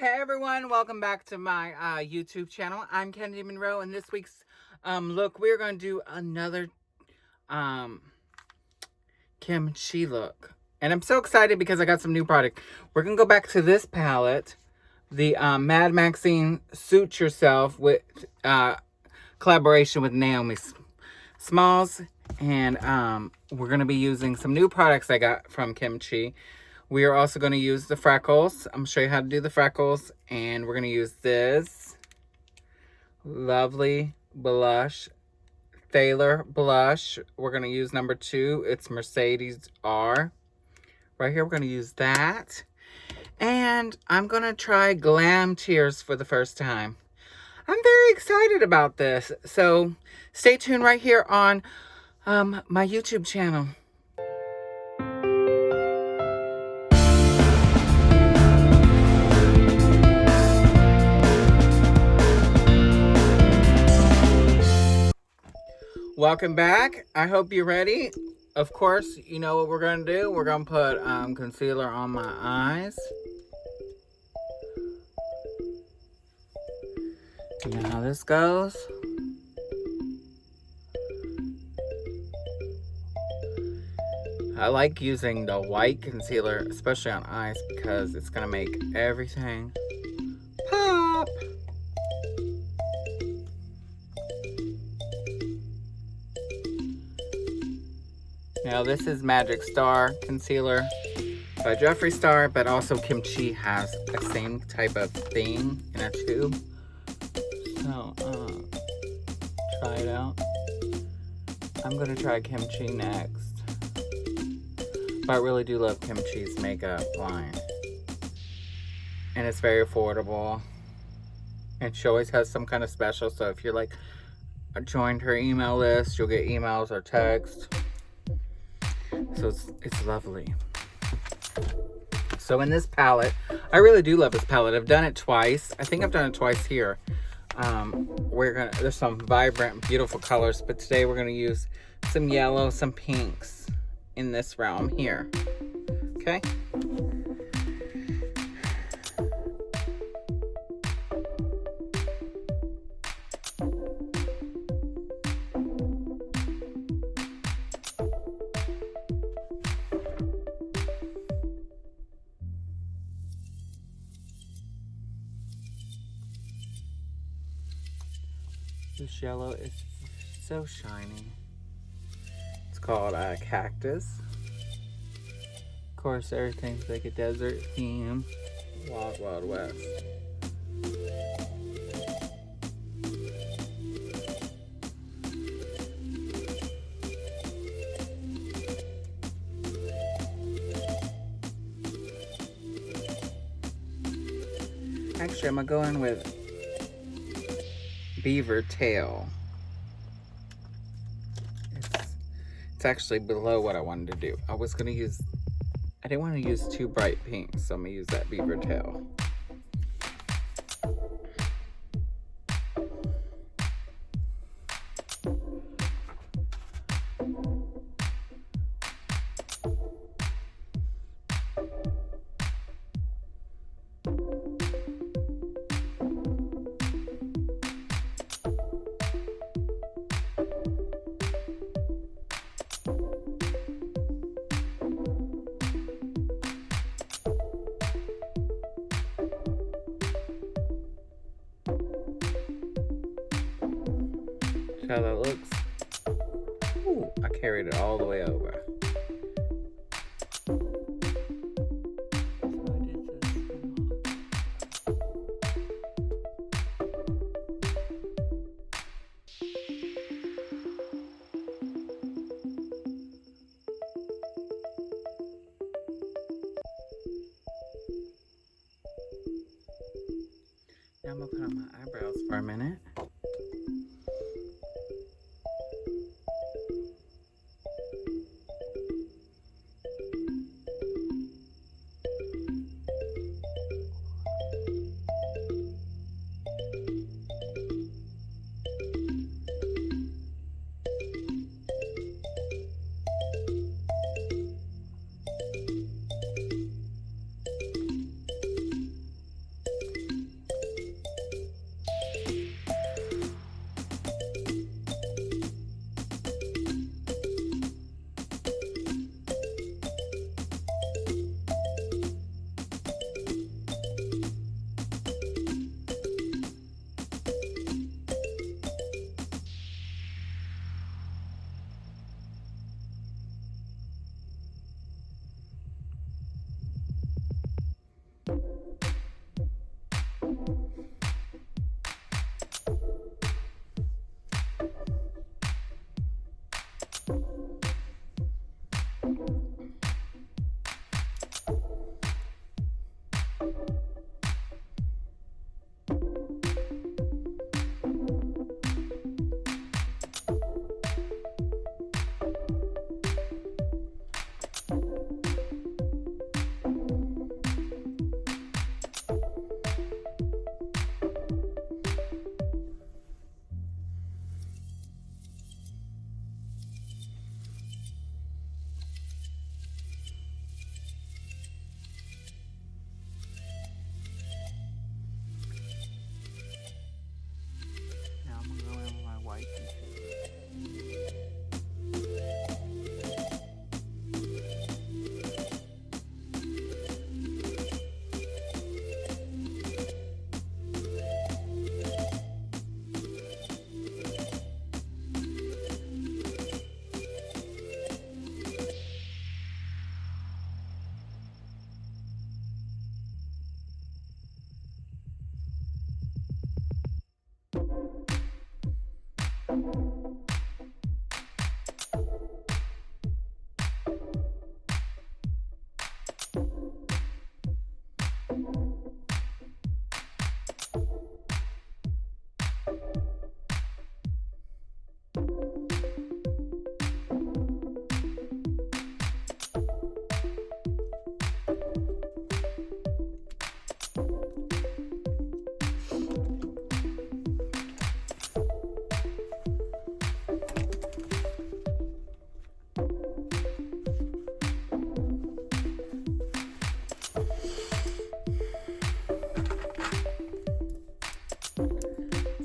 Hey everyone, welcome back to my YouTube channel. I'm Kennedy Monroe, and this week's look, we're going to do another kimchi look. And I'm so excited because I got some new product. We're going to go back to this palette, the Mad Maxine Suit Yourself with collaboration with Naomi Smalls. And we're going to be using some new products I got from Kimchi. We are also going to use the freckles. I'm going to show you how to do the freckles. And we're going to use this lovely blush, Thaler blush. We're going to use number 2. It's Mercedes R. Right here, we're going to use that. And I'm going to try Glam Tears for the first time. I'm very excited about this. So stay tuned right here on my YouTube channel. Welcome back. I hope you're ready. Of course, you know what we're going to do. We're going to put concealer on my eyes. You know how this goes. I like using the white concealer, especially on eyes, because it's going to make everything pop. Now this is Magic Star Concealer by Jeffree Star, but also Kimchi has the same type of thing in a tube. So, try it out. I'm gonna try Kimchi next. But I really do love Kimchi's makeup line. And it's very affordable. And she always has some kind of special, so if you're like, joined her email list, you'll get emails or text. So it's lovely. So in this palette, I really do love this palette. I've done it twice. I think I've done it twice here. There's some vibrant, beautiful colors, but today we're gonna use some yellow, some pinks in this realm here. Okay? This yellow is so shiny. It's called Cactus. Of course, everything's like a desert theme. Wild, Wild West. Actually, I'm gonna go in with Beaver Tail. It's actually below what I wanted to do. I didn't want to use too bright pink, so I'm gonna use that Beaver Tail. How that looks. Ooh, I carried it all the way over. Now I'm gonna put on my eyebrows for a minute.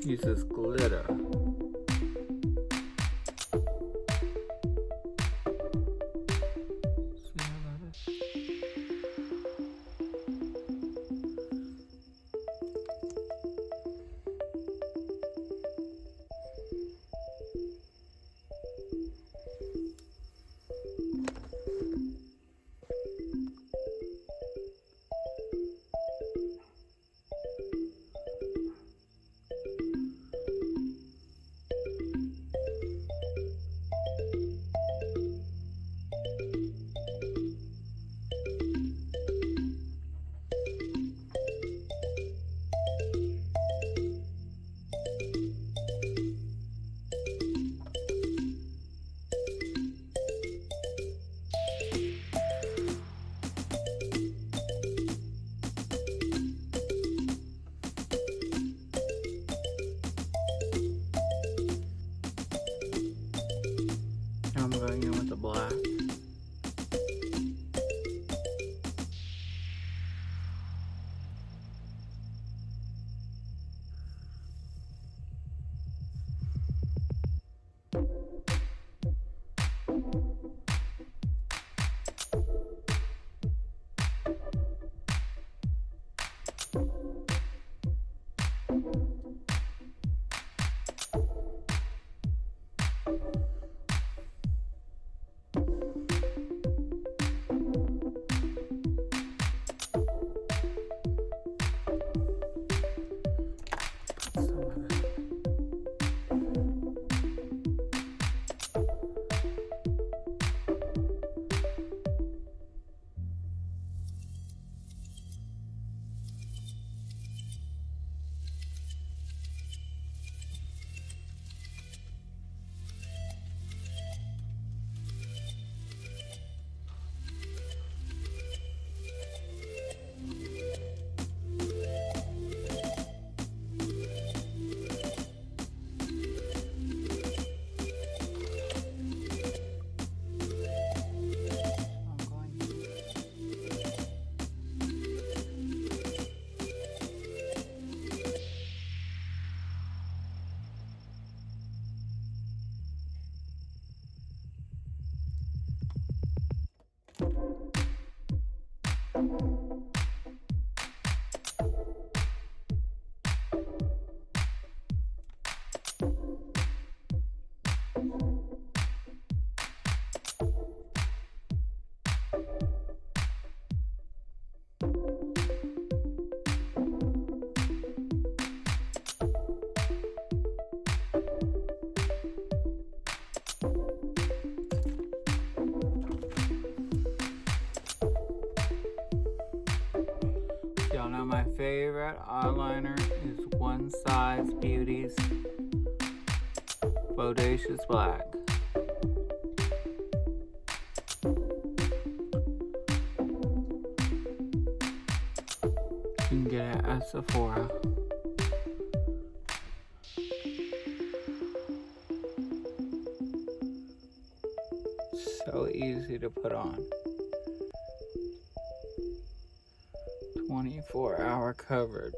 Uses glitter. See how that is? Now I'm going in with the black. Y'all know my favorite eyeliner is One Size Beauty's Bodacious Black. You can get it at Sephora. So easy to put on. 24-hour coverage.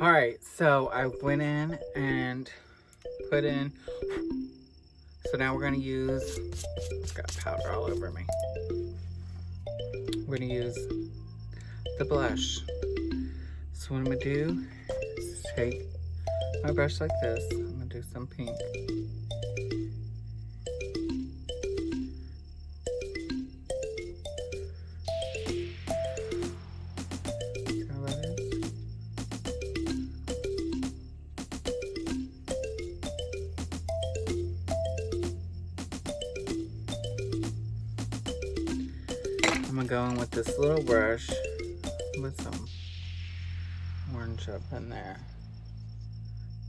Alright, so I went in and put in. So now we're going to use, got powder all over me. We're going to use the blush. So what I'm going to do is take my brush like this. I'm going to do some pink. See how that is? gonna go in with this little brush with some orange up in there.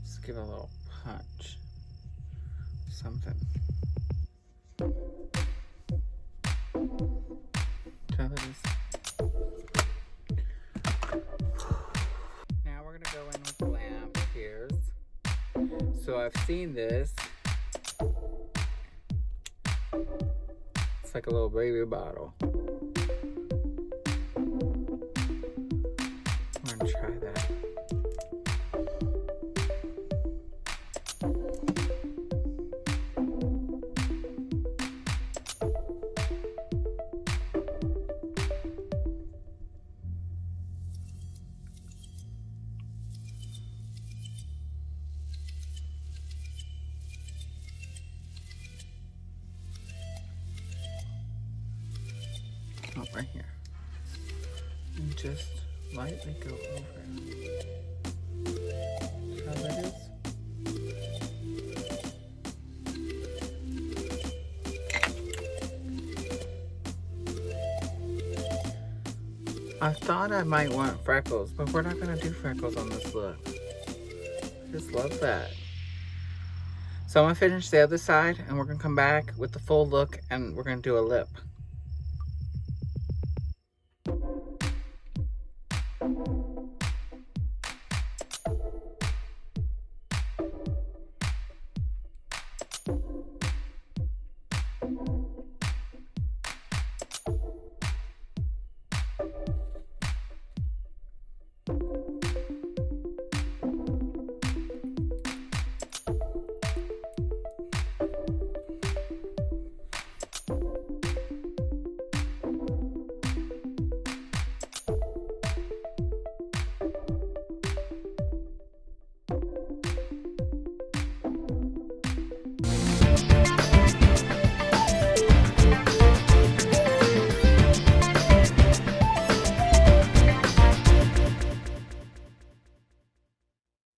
Just give it a little punch. Something. So that is. Now we're gonna go in with the lamp tears. So I've seen this. It's like a little baby bottle. I'm gonna try that. Oh, right here. And just lightly go over. See how that is? I thought I might want freckles, but we're not gonna do freckles on this look. I just love that. So I'm gonna finish the other side and we're gonna come back with the full look and we're gonna do a lip.